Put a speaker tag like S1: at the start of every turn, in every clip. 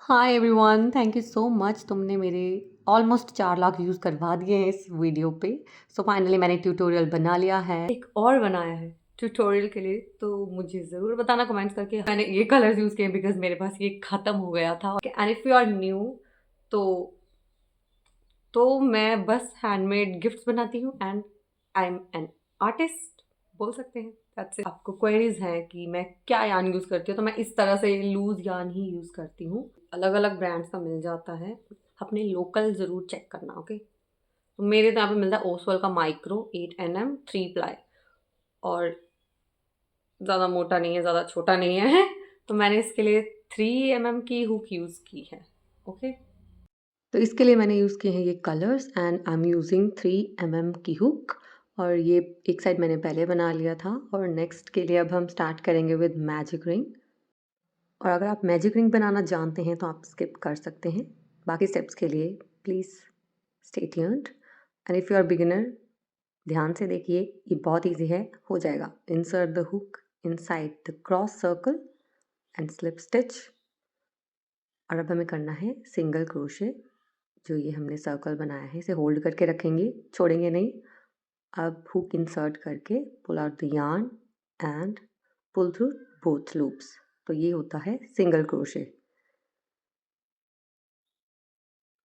S1: Hi everyone, thank you so much. तुमने मेरे almost 4 lakh views करवा दिए हैं इस वीडियो पे। सो फाइनली मैंने ट्यूटोरियल बना लिया है, एक और बनाया है ट्यूटोरियल के लिए। तो मुझे ज़रूर बताना कमेंट्स करके मैंने ये कलर्स यूज़ किए बिकॉज मेरे पास ये ख़त्म हो गया था। And if you are new तो मैं बस हैंडमेड गिफ्ट्स बनाती हूँ and I am an artist बोल सकते हैं। That's it। आपको क्वेरीज हैं कि मैं क्या यान यूज़ करती हूँ, तो मैं इस तरह से लूज यान ही यूज़ करती हूँ। अलग अलग ब्रांड्स का मिल जाता है, अपने लोकल ज़रूर चेक करना। ओके, तो मेरे तो यहाँ पे मिलता है ओसवाल का माइक्रो 8 mm 3 प्लाई, और ज़्यादा मोटा नहीं है ज़्यादा छोटा नहीं है तो मैंने इसके लिए 3 mm की हुक यूज़ की है। ओके, तो इसके लिए मैंने यूज़ किए हैं ये colours and I am using 3 mm की हुक। और ये एक साइड मैंने पहले बना लिया था, और नेक्स्ट के लिए अब हम स्टार्ट करेंगे विद मैजिक रिंग। और अगर आप मैजिक रिंग बनाना जानते हैं तो आप स्किप कर सकते हैं, बाकी स्टेप्स के लिए please stay tuned. And if you are beginner, ध्यान से देखिए, ये बहुत इजी है, हो जाएगा। Insert the hook inside the cross circle and slip stitch. और अब हमें करना है सिंगल क्रोशे। जो ये हमने सर्कल बनाया है इसे होल्ड करके रखेंगे, छोड़ेंगे नहीं। अब हुक इंसर्ट करके pull out the yarn and pull through both loops. तो ये होता है सिंगल क्रोशे।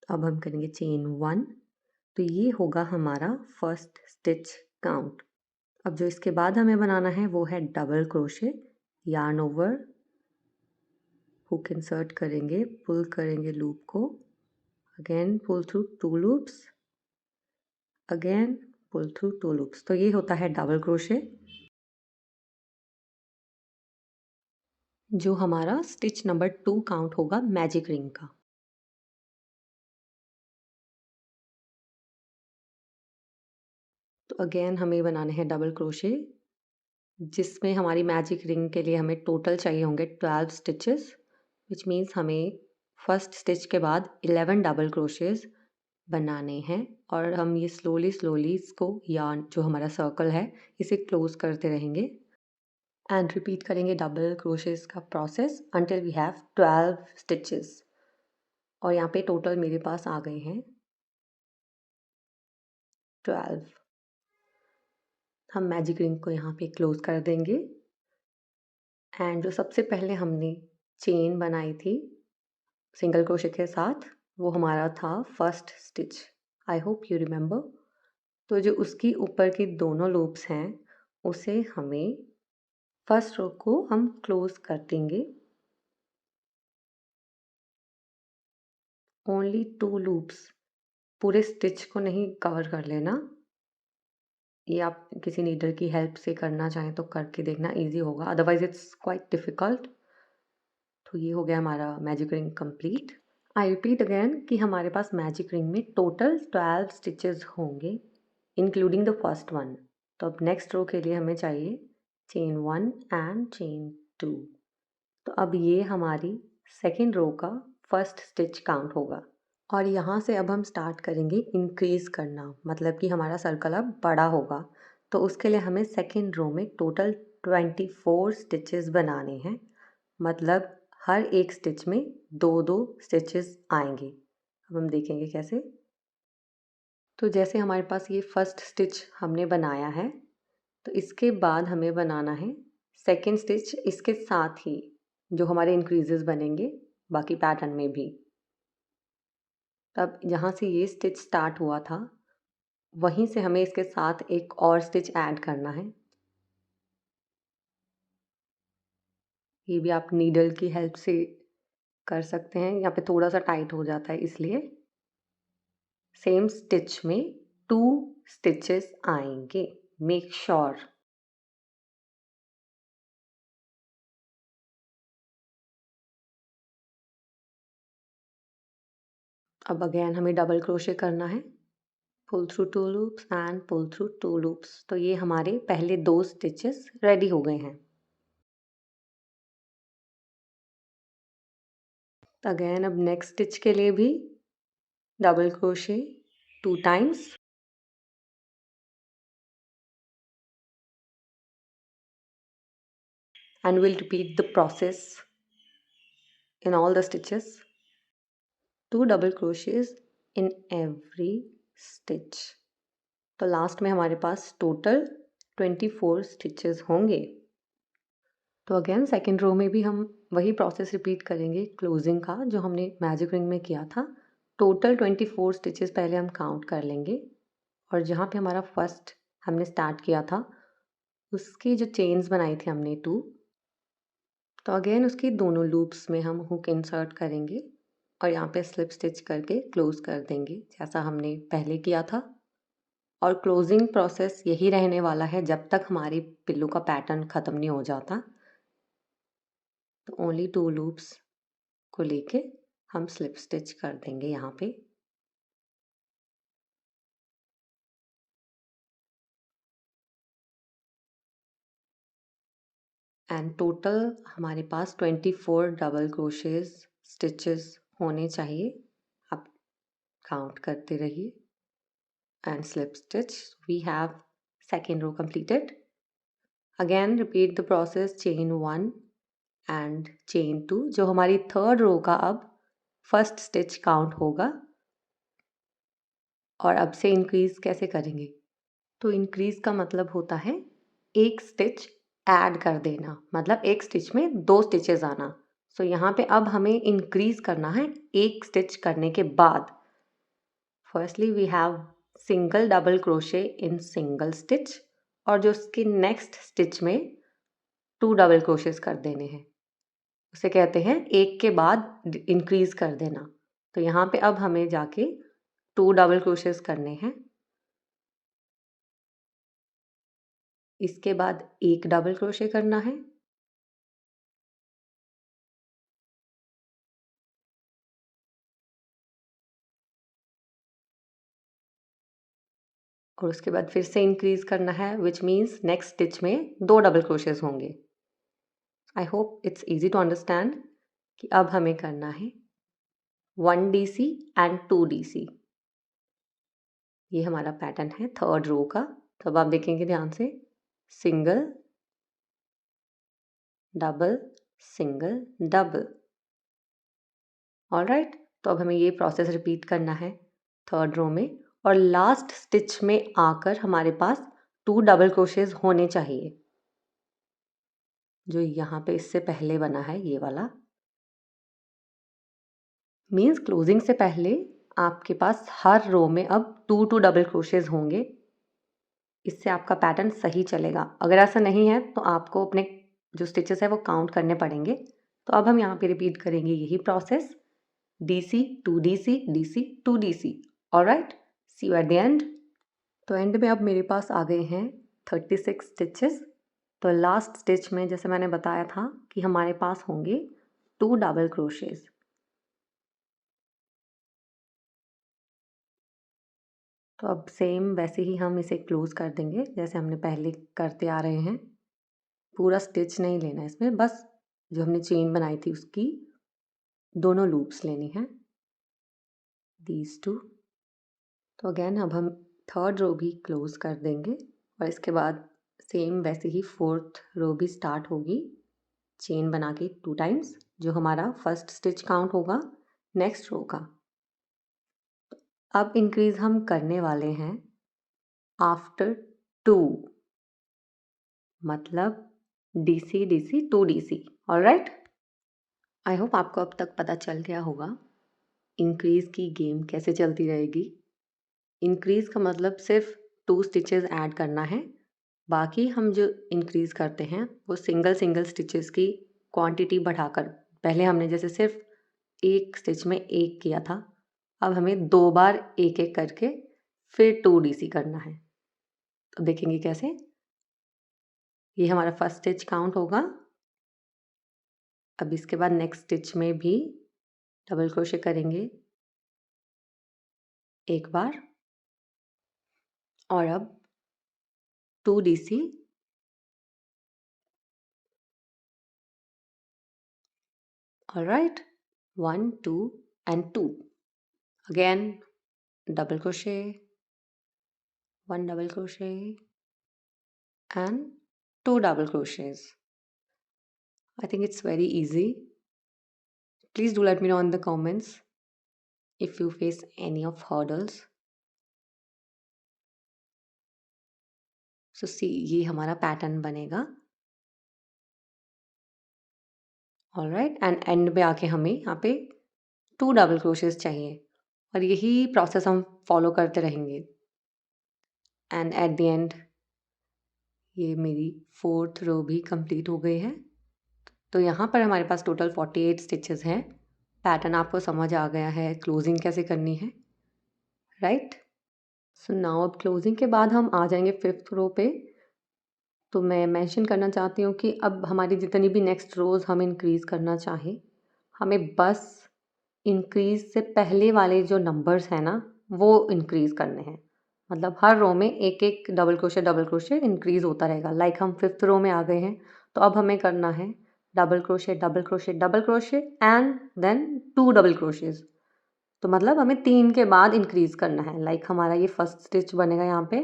S1: अब हम करेंगे चेन 1, तो ये होगा हमारा फर्स्ट स्टिच काउंट। अब जो इसके बाद हमें बनाना है वो है double crochet. Yarn over, hook insert करेंगे, पुल करेंगे लूप को, again pull through 2 loops, again pull through 2 loops. तो ये होता है डबल क्रोशे, जो हमारा स्टिच नंबर 2 काउंट होगा मैजिक रिंग का। तो अगेन हमें बनाने हैं डबल क्रोशे, जिसमें हमारी मैजिक रिंग के लिए हमें टोटल चाहिए होंगे 12 स्टिचेस, विच मीन्स हमें फर्स्ट स्टिच के बाद 11 डबल क्रोशेज बनाने हैं। और हम ये स्लोली स्लोली इसको, यार्न जो हमारा सर्कल है, इसे क्लोज करते रहेंगे एंड रिपीट करेंगे डबल क्रोशेज का process until we have 12 stitches. और यहाँ पे टोटल मेरे पास आ गए हैं 12। हम मैजिक रिंग को यहाँ पे क्लोज कर देंगे एंड जो सबसे पहले हमने चेन बनाई थी सिंगल क्रोशे के साथ, वो हमारा था first stitch. I hope you remember. तो जो उसकी ऊपर के दोनों लूप्स हैं उसे हमें, फर्स्ट रो को हम क्लोज कर देंगे। ओनली 2 लूप्स, पूरे स्टिच को नहीं कवर कर लेना। ये आप किसी नीडल की हेल्प से करना चाहें तो करके देखना, इजी होगा, अदरवाइज इट्स क्वाइट डिफिकल्ट। तो ये हो गया हमारा magic ring complete. I repeat again कि हमारे पास मैजिक रिंग में टोटल 12 स्टिचेस होंगे इंक्लूडिंग द फर्स्ट वन। तो अब नेक्स्ट रो के लिए हमें चाहिए चेन 1 एंड चेन 2। तो अब ये हमारी सेकेंड रो का फर्स्ट स्टिच काउंट होगा। और यहाँ से अब हम स्टार्ट करेंगे इंक्रीज करना, मतलब कि हमारा सर्कल अब बड़ा होगा। तो उसके लिए हमें सेकेंड रो में टोटल 24 स्टिचेस बनाने हैं, मतलब हर एक स्टिच में 2-2 स्टिचेस आएंगे। अब हम देखेंगे कैसे। तो जैसे हमारे पास ये फर्स्ट स्टिच हमने बनाया है, तो इसके बाद हमें बनाना है सेकेंड स्टिच इसके साथ ही, जो हमारे इंक्रीजेस बनेंगे बाकी पैटर्न में भी। तब जहाँ से ये स्टिच स्टार्ट हुआ था वहीं से हमें इसके साथ एक और स्टिच ऐड करना है। ये भी आप नीडल की हेल्प से कर सकते हैं, यहाँ पे थोड़ा सा टाइट हो जाता है इसलिए। सेम स्टिच में 2 स्टिचेस आएंगे, मेक श्योर। अब अगेन हमें डबल क्रोशे करना है, pull through 2 loops and pull through 2 loops. तो ये हमारे पहले 2 स्टिचेस रेडी हो गए हैं। अगेन अब नेक्स्ट स्टिच के लिए भी double crochet 2 times, and we'll repeat the process in all the stitches. 2 double crochets in every stitch. तो लास्ट में हमारे पास टोटल 24 स्टिचेस होंगे। तो अगेन सेकेंड रो में भी हम वही प्रोसेस रिपीट करेंगे क्लोजिंग का जो हमने मैजिक रिंग में किया था। टोटल 24 स्टिचेस पहले हम काउंट कर लेंगे और जहाँ पे हमारा फर्स्ट हमने स्टार्ट किया था उसकी जो चेन्स बनाई थी हमने 2, तो अगेन उसकी दोनों लूप्स में हम हुक इंसर्ट करेंगे और यहाँ पे स्लिप स्टिच करके क्लोज कर देंगे जैसा हमने पहले किया था। और क्लोजिंग प्रोसेस यही रहने वाला है जब तक हमारी पिल्लो का पैटर्न ख़त्म नहीं हो जाता। तो ओनली 2 लूप्स को लेके हम स्लिप स्टिच कर देंगे यहाँ पे। एंड टोटल हमारे पास 24 डबल क्रोशेज स्टिचेस होने चाहिए। आप काउंट करते रहिए। And slip stitch, we have second row completed. Again repeat the process, chain 1 and chain 2। जो हमारी थर्ड रो का अब फर्स्ट स्टिच काउंट होगा। और अब से इंक्रीज कैसे करेंगे? तो इंक्रीज का मतलब होता है एक स्टिच ऐड कर देना, मतलब एक स्टिच में 2 स्टिचेस आना। सो यहाँ पे अब हमें इंक्रीज करना है एक स्टिच करने के बाद। Firstly we have single double crochet in single stitch और जो उसके नेक्स्ट स्टिच में 2 डबल क्रोशेस कर देने हैं, उसे कहते हैं एक के बाद इंक्रीज कर देना। तो यहाँ पे अब हमें जाके 2 डबल क्रोशेस करने हैं, इसके बाद एक डबल क्रोशे करना है, और उसके बाद फिर से इंक्रीज करना है, विच मीन्स नेक्स्ट स्टिच में 2 डबल क्रोशेस होंगे। I hope it's easy to understand कि अब हमें करना है 1 DC एंड 2 DC। ये हमारा पैटर्न है थर्ड रो का। तो अब आप देखेंगे ध्यान से, single double single double. Alright, तो अब हमें ये प्रोसेस रिपीट करना है थर्ड रो में और लास्ट स्टिच में आकर हमारे पास 2 डबल क्रोशेस होने चाहिए, जो यहाँ पे इससे पहले बना है ये वाला। मीन्स क्लोजिंग से पहले आपके पास हर रो में अब 2 डबल क्रोशेस होंगे। इससे आपका पैटर्न सही चलेगा। अगर ऐसा नहीं है तो आपको अपने जो स्टिचेस है वो काउंट करने पड़ेंगे। तो अब हम यहाँ पे रिपीट करेंगे यही process, DC 2 DC DC 2 DC। Alright, see you at the end. तो एंड में अब मेरे पास आ गए हैं 36 स्टिचेस। तो लास्ट स्टिच में जैसे मैंने बताया था कि हमारे पास होंगे 2 डबल क्रोशेस। तो अब सेम वैसे ही हम इसे क्लोज कर देंगे जैसे हमने पहले करते आ रहे हैं। पूरा स्टिच नहीं लेना है इसमें, बस जो हमने चेन बनाई थी उसकी दोनों लूप्स लेनी है, दीज 2। तो अगेन अब हम थर्ड रो भी क्लोज कर देंगे और इसके बाद सेम वैसे ही फोर्थ रो भी स्टार्ट होगी चेन बना के 2 टाइम्स, जो हमारा फर्स्ट स्टिच काउंट होगा नेक्स्ट रो का। अब इंक्रीज हम करने वाले हैं आफ्टर 2, मतलब DC DC 2 DC। Alright, I hope आपको अब तक पता चल गया होगा इंक्रीज की गेम कैसे चलती रहेगी। इंक्रीज का मतलब सिर्फ 2 स्टिचेस ऐड करना है। बाकी हम जो इंक्रीज करते हैं वो सिंगल सिंगल स्टिचेस की क्वांटिटी बढ़ाकर, पहले हमने जैसे सिर्फ एक स्टिच में एक किया था, अब हमें 2 बार एक एक करके फिर 2 DC करना है। तो देखेंगे कैसे। ये हमारा फर्स्ट स्टिच काउंट होगा। अब इसके बाद नेक्स्ट स्टिच में भी डबल क्रोशे करेंगे एक बार और अब 2 DC। Alright, 1 2 and 2। Again double crochet, 1 double crochet and 2 double crochets। I think it's very easy. Please do let me know in the comments if you face any of hurdles. So see, ये हमारा pattern बनेगा. Alright, and and में आके हमें यहाँ पे 2 double crochets चाहिए और यही प्रोसेस हम फॉलो करते रहेंगे. एंड एट द एंड ये मेरी 4th रो भी कंप्लीट हो गई है. तो यहाँ पर हमारे पास टोटल 48 स्टिचेस हैं. पैटर्न आपको समझ आ गया है क्लोजिंग कैसे करनी है, राइट? सो नाउ अब क्लोजिंग के बाद हम आ जाएंगे 5th रो पे. तो मैं मेंशन करना चाहती हूँ कि अब हमारी जितनी भी नेक्स्ट रोज़ हम इंक्रीज़ करना चाहें, हमें बस इंक्रीज़ से पहले वाले जो नंबर्स हैं ना, वो इंक्रीज़ करने हैं. मतलब हर रो में एक एक डबल क्रोशे इंक्रीज़ होता रहेगा. लाइक हम 5th रो में आ गए हैं, तो अब हमें करना है double crochet and then 2 double crochets. तो मतलब हमें 3 के बाद इंक्रीज़ करना है. लाइक हमारा ये फर्स्ट स्टिच बनेगा यहाँ पे,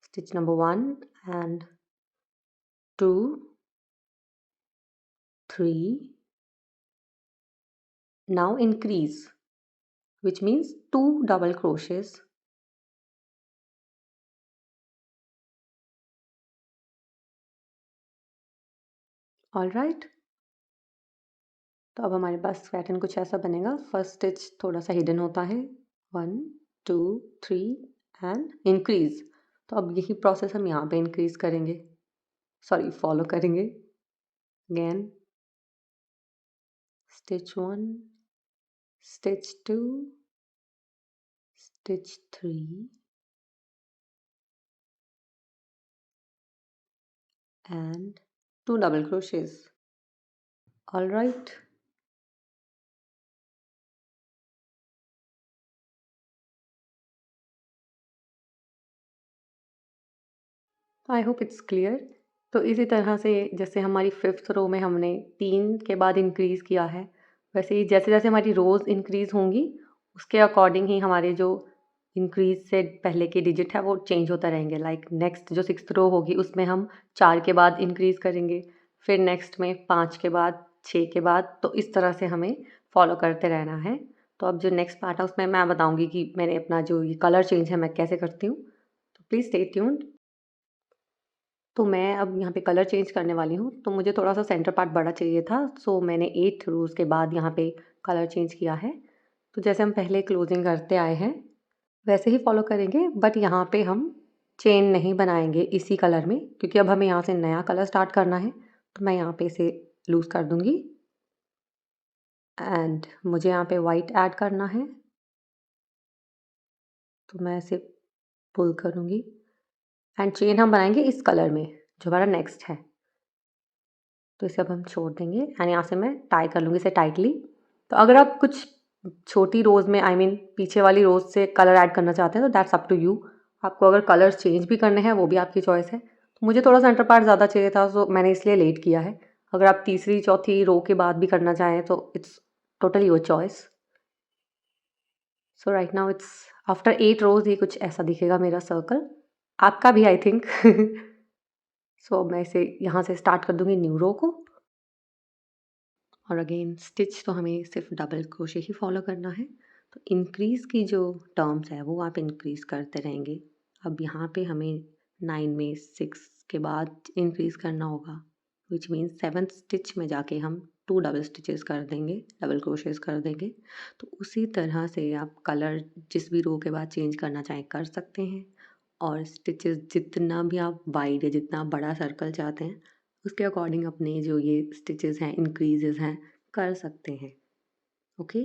S1: stitch number 1 and 2, 3. Now increase, which means 2 double crochets. All right. तो अब हमारे पास पैटर्न कुछ ऐसा बनेगा. फर्स्ट स्टिच थोड़ा सा हिडन होता है, 1 2 3 एंड इंक्रीज. तो अब यही प्रोसेस हम यहाँ पे इंक्रीज करेंगे, सॉरी फॉलो करेंगे. Again stitch 1, stitch 2, stitch 3 and 2 double crochets. All right. I hope it's clear. तो इसी तरह से जैसे हमारी 5th रो में हमने 3 के बाद इंक्रीज़ किया है, वैसे ही जैसे जैसे हमारी रोज़ इंक्रीज़ होंगी, उसके अकॉर्डिंग ही हमारे जो इंक्रीज़ से पहले के डिजिट है वो चेंज होता रहेंगे. लाइक नेक्स्ट जो 6th रो होगी उसमें हम 4 के बाद इंक्रीज़ करेंगे, फिर नेक्स्ट में 5 के बाद, 6 के बाद. तो इस तरह से हमें फॉलो करते रहना है. तो अब जो नेक्स्ट पार्ट है उसमें मैं बताऊँगी कि मैंने अपना जो ये कलर चेंज है मैं कैसे करती हूँ. तो प्लीज़ स्टे ट्यून्ड. तो मैं अब यहाँ पे कलर चेंज करने वाली हूँ. तो मुझे थोड़ा सा सेंटर पार्ट बड़ा चाहिए था, सो मैंने 8 रोज़ के बाद यहाँ पे कलर चेंज किया है. तो जैसे हम पहले क्लोजिंग करते आए हैं वैसे ही फॉलो करेंगे, बट यहाँ पे हम चेन नहीं बनाएंगे इसी कलर में, क्योंकि अब हमें यहाँ से नया कलर स्टार्ट करना है. तो मैं यहाँ पे इसे लूज़ कर दूँगी एंड मुझे यहाँ पे वाइट ऐड करना है. तो मैं इसे पुल करूँगी एंड चेन हम बनाएंगे इस कलर में जो हमारा नेक्स्ट है. तो इसे अब हम छोड़ देंगे एंड यहाँ से मैं टाई कर लूँगी इसे टाइटली. तो अगर आप कुछ छोटी रोज़ में पीछे वाली रोज़ से कलर ऐड करना चाहते हैं तो दैट्स अप टू यू. आपको अगर कलर्स चेंज भी करने हैं वो भी आपकी चॉइस है. तो मुझे थोड़ा सेंटर पार्ट ज़्यादा चाहिए था, सो मैंने इसलिए लेट किया है. अगर आप तीसरी चौथी रो के बाद भी करना चाहें तो it's totally your choice. So right now it's after 8 रोज़ ये कुछ ऐसा दिखेगा मेरा सर्कल, आपका भी आई थिंक. सो मैं इसे यहाँ से स्टार्ट कर दूँगी न्यू रो को. और अगेन स्टिच तो हमें सिर्फ डबल क्रोशे ही फॉलो करना है. तो इंक्रीज़ की जो टर्म्स है वो आप इंक्रीज़ करते रहेंगे. अब यहाँ पे हमें 9 में 6 के बाद इंक्रीज़ करना होगा, विच मीन्स 7th स्टिच में जाके हम 2 डबल स्टिचेस कर देंगे, डबल क्रोशेस कर देंगे. तो उसी तरह से आप कलर जिस भी रो के बाद चेंज करना चाहें कर सकते हैं. और स्टिचेस जितना भी आप वाइड या जितना बड़ा सर्कल चाहते हैं उसके अकॉर्डिंग अपने जो ये स्टिचेस हैं इंक्रीजेस हैं कर सकते हैं. Okay,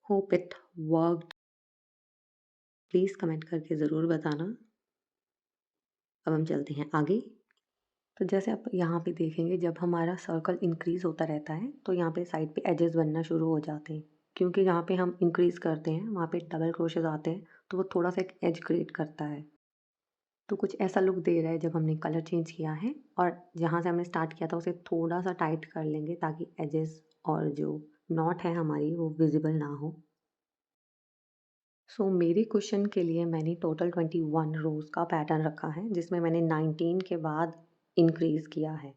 S1: hope it worked. Please comment करके ज़रूर बताना. अब हम चलते हैं आगे. तो जैसे आप यहाँ पे देखेंगे जब हमारा सर्कल इंक्रीज़ होता रहता है तो यहाँ पे साइड पे एजेस बनना शुरू हो जाते हैं, क्योंकि जहाँ पे हम इंक्रीज़ करते हैं वहाँ पे डबल क्रोशेस आते हैं तो वो थोड़ा सा एक एज क्रिएट करता है. तो कुछ ऐसा लुक दे रहा है जब हमने कलर चेंज किया है. और जहाँ से हमने स्टार्ट किया था उसे थोड़ा सा टाइट कर लेंगे ताकि एजेस और जो नॉट है हमारी वो विजिबल ना हो. सो मेरे क्वेश्चन के लिए मैंने टोटल 21 रोज़ का पैटर्न रखा है, जिसमें मैंने 19 के बाद इंक्रीज़ किया है.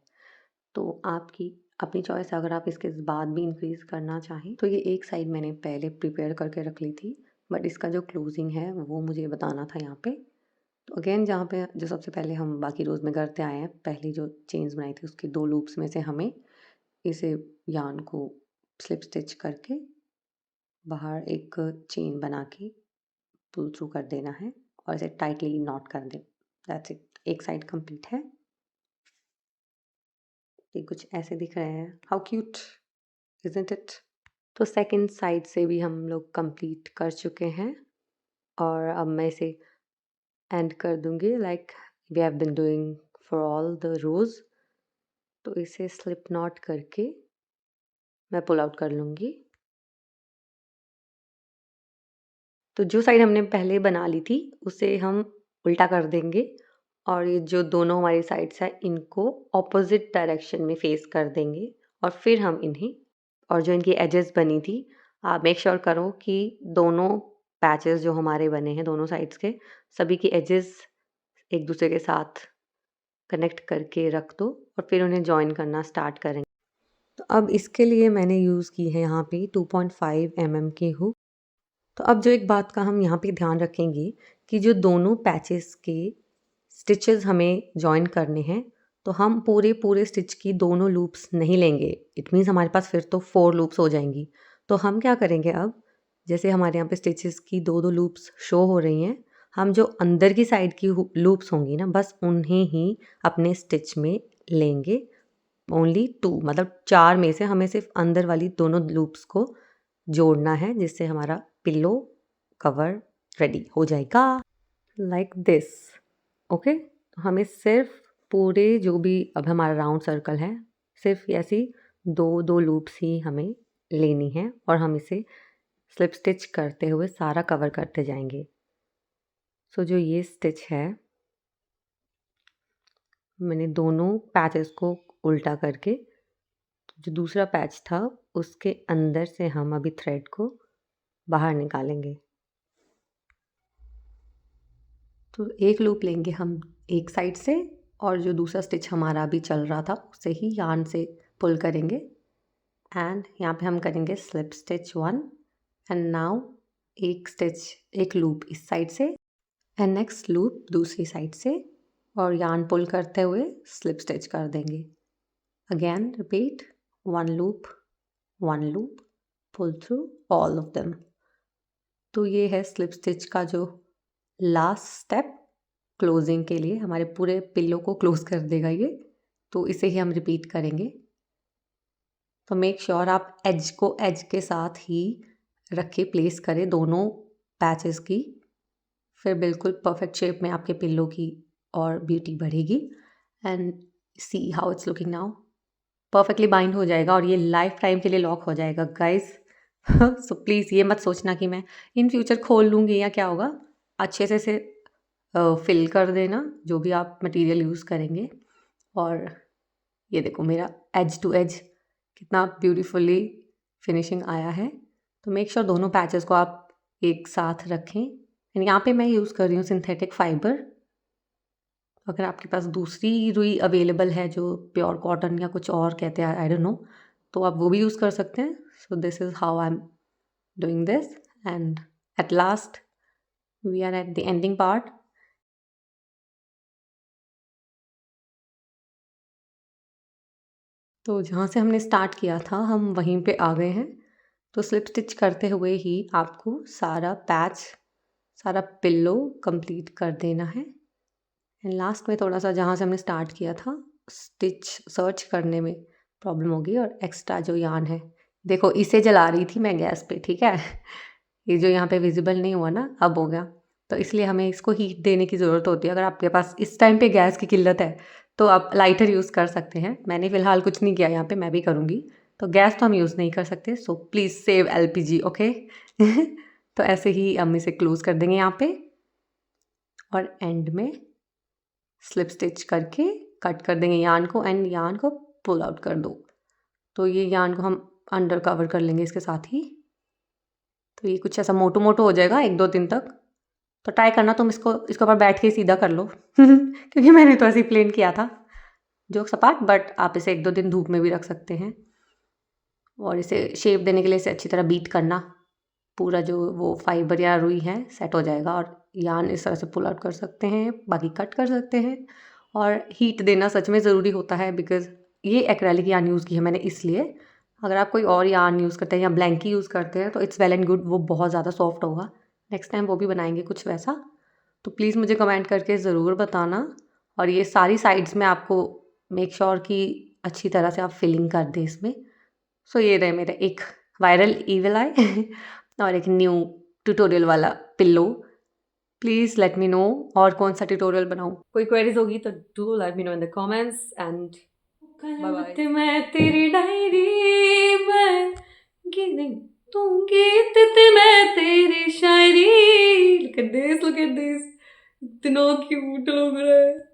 S1: तो आपकी अपनी चॉइस, अगर आप इसके बाद भी इंक्रीज़ करना चाहें। तो ये एक साइड मैंने पहले प्रिपेयर करके रख ली थी, बट इसका जो क्लोजिंग है वो मुझे बताना था यहाँ पे। तो अगेन जहाँ पे जो सबसे पहले हम बाकी रोज़ में करते आए हैं, पहली जो चेन्स बनाई थी उसकी 2 लूप्स में से हमें इसे यार्न को स्लिप स्टिच करके बाहर एक चेन बना के पुल थ्रू कर देना है और इसे टाइटली नॉट कर दें। दैट्स इट, एक साइड कंप्लीट है। ये कुछ ऐसे दिख रहे हैं। How cute, isn't it? तो सेकंड साइड से भी हम लोग कंप्लीट कर चुके हैं और अब मैं इसे एंड कर दूंगी like we have been doing for all the rows. तो इसे स्लिप नॉट करके मैं पुल आउट कर लूँगी। तो जो साइड हमने पहले बना ली थी उसे हम उल्टा कर देंगे और ये जो दोनों हमारी साइड्स हैं इनको ऑपोजिट डायरेक्शन में फेस कर देंगे और फिर हम इन्हें, और जो इनकी एजेस बनी थी, आप मेक श्योर करो कि दोनों पैचेस जो हमारे बने हैं दोनों साइड्स के, सभी की एजेस एक दूसरे के साथ कनेक्ट करके रख दो और फिर उन्हें जॉइन करना स्टार्ट करेंगे। तो अब इसके लिए मैंने यूज़ की है यहाँ पे 2.5 mm की हुक। तो अब जो एक बात का हम यहाँ पे ध्यान रखेंगे कि जो दोनों पैचेस के स्टिचेस हमें जॉइन करने हैं, तो हम पूरे स्टिच की दोनों लूप्स नहीं लेंगे। इट मीन्स हमारे पास फिर तो 4 लूप्स हो जाएंगी। तो हम क्या करेंगे, अब जैसे हमारे यहाँ पे स्टिचेस की 2 लूप्स शो हो रही हैं, हम जो अंदर की साइड की लूप्स होंगी ना, बस उन्हें ही अपने स्टिच में लेंगे। ओनली 2, मतलब 4 में से हमें सिर्फ अंदर वाली दोनों लूप्स को जोड़ना है, जिससे हमारा पिल्लो कवर रेडी हो जाएगा लाइक दिस। ओके, तो हमें सिर्फ पूरे जो भी अब हमारा राउंड सर्कल है, सिर्फ ऐसी 2 लूप्स ही हमें लेनी है और हम इसे स्लिप स्टिच करते हुए सारा कवर करते जाएंगे। सो जो ये स्टिच है, मैंने दोनों पैचेस को उल्टा करके जो दूसरा पैच था उसके अंदर से हम अभी थ्रेड को बाहर निकालेंगे। तो एक लूप लेंगे हम एक साइड से और जो दूसरा स्टिच हमारा अभी चल रहा था उसे ही यार्न से पुल करेंगे एंड यहाँ पे हम करेंगे स्लिप स्टिच 1 एंड नाउ एक लूप इस साइड से एंड नेक्स्ट लूप दूसरी साइड से और यार्न पुल करते हुए स्लिप स्टिच कर देंगे। Again repeat, 1 loop pull through all of them. तो ये है स्लिप स्टिच का जो लास्ट स्टेप क्लोजिंग के लिए, हमारे पूरे पिल्लो को क्लोज कर देगा ये। तो इसे ही हम रिपीट करेंगे। तो मेक श्योर आप एज को एज के साथ ही रखे, प्लेस करें दोनों पैचेस की, फिर बिल्कुल परफेक्ट शेप में आपके पिल्लो की और ब्यूटी बढ़ेगी। And see how it's looking now, perfectly bind हो जाएगा और ये लाइफ टाइम के लिए लॉक हो जाएगा गाइस। सो प्लीज़ ये मत सोचना कि मैं इन फ्यूचर खोल लूँगी या क्या होगा। अच्छे से फिल कर देना जो भी आप मटेरियल यूज़ करेंगे। और ये देखो मेरा एज टू एज कितना ब्यूटीफुली फिनिशिंग आया है। तो मेक श्योर दोनों पैचेस को आप एक साथ रखें। एंड यहाँ पे मैं यूज़ कर रही हूँ सिंथेटिक फाइबर। अगर आपके पास दूसरी रुई अवेलेबल है जो प्योर कॉटन या कुछ और कहते हैं, आई डोंट नो, तो आप वो भी यूज़ कर सकते हैं। So this is how I am doing this and at last we are at the ending part. तो जहाँ से हमने स्टार्ट किया था हम वहीं पे आ गए हैं। तो स्लिप स्टिच करते हुए ही आपको सारा पैच, सारा पिल्लो कंप्लीट कर देना है। एंड लास्ट में थोड़ा सा जहाँ से हमने स्टार्ट किया था स्टिच सर्च करने में प्रॉब्लम होगी और एक्स्ट्रा जो यार्न है, देखो इसे जला रही थी मैं गैस पे, ठीक है। ये जो यहाँ पे विजिबल नहीं हुआ ना, अब हो गया। तो इसलिए हमें इसको हीट देने की ज़रूरत होती है। अगर आपके पास इस टाइम पे गैस की किल्लत है तो आप लाइटर यूज़ कर सकते हैं। मैंने फ़िलहाल कुछ नहीं किया यहाँ पे, मैं भी करूँगी। तो गैस तो हम यूज़ नहीं कर सकते, so please save LPG, okay. तो ऐसे ही हम इसे क्लोज़ कर देंगे यहाँ पे और एंड में स्लिप स्टिच करके कट कर देंगे यार्न को एंड यार्न को पुल आउट कर दो। तो ये यार्न को हम अंडर कवर कर लेंगे इसके साथ ही। तो ये कुछ ऐसा मोटो मोटो हो जाएगा 1-2 दिन तक। तो ट्राई करना तुम इसके ऊपर बैठ के सीधा कर लो क्योंकि मैंने तो ऐसे ही प्लेन किया था। जोक्स अपार्ट, बट आप इसे 1-2 दिन धूप में भी रख सकते हैं और इसे शेप देने के लिए इसे अच्छी तरह बीट करना, पूरा जो वो फाइबर या रुई है सेट हो जाएगा और यार्न इस तरह से पुल आउट कर सकते हैं, बाकी कट कर सकते हैं। और हीट देना सच में ज़रूरी होता है बिकॉज़ ये एक्रेलिक यार्न यूज़ की है मैंने इसलिए। अगर आप कोई और यार्न यूज़ करते हैं या ब्लैंकी यूज़ करते हैं तो इट्स वेल एंड गुड, वो बहुत ज़्यादा सॉफ्ट होगा। नेक्स्ट टाइम वो भी बनाएंगे कुछ वैसा, तो प्लीज़ मुझे कमेंट करके ज़रूर बताना। और ये सारी साइड्स में आपको मेक श्योर कि अच्छी तरह से आप फिलिंग कर दें इसमें। सो ये रहे मेरा एक वायरल ईविल आई और एक न्यू ट्यूटोरियल वाला पिल्लो। प्लीज़ लेट मी नो और कौन सा ट्यूटोरियल बनाऊँ। कोई क्वेरीज होगी तो do let me know in the comments and bye bye. मैं तेरी डायरी में नहीं दूंगी ते मैं तेरी शायरी। Look at this, look at this, इतना क्यूट लग रहा है।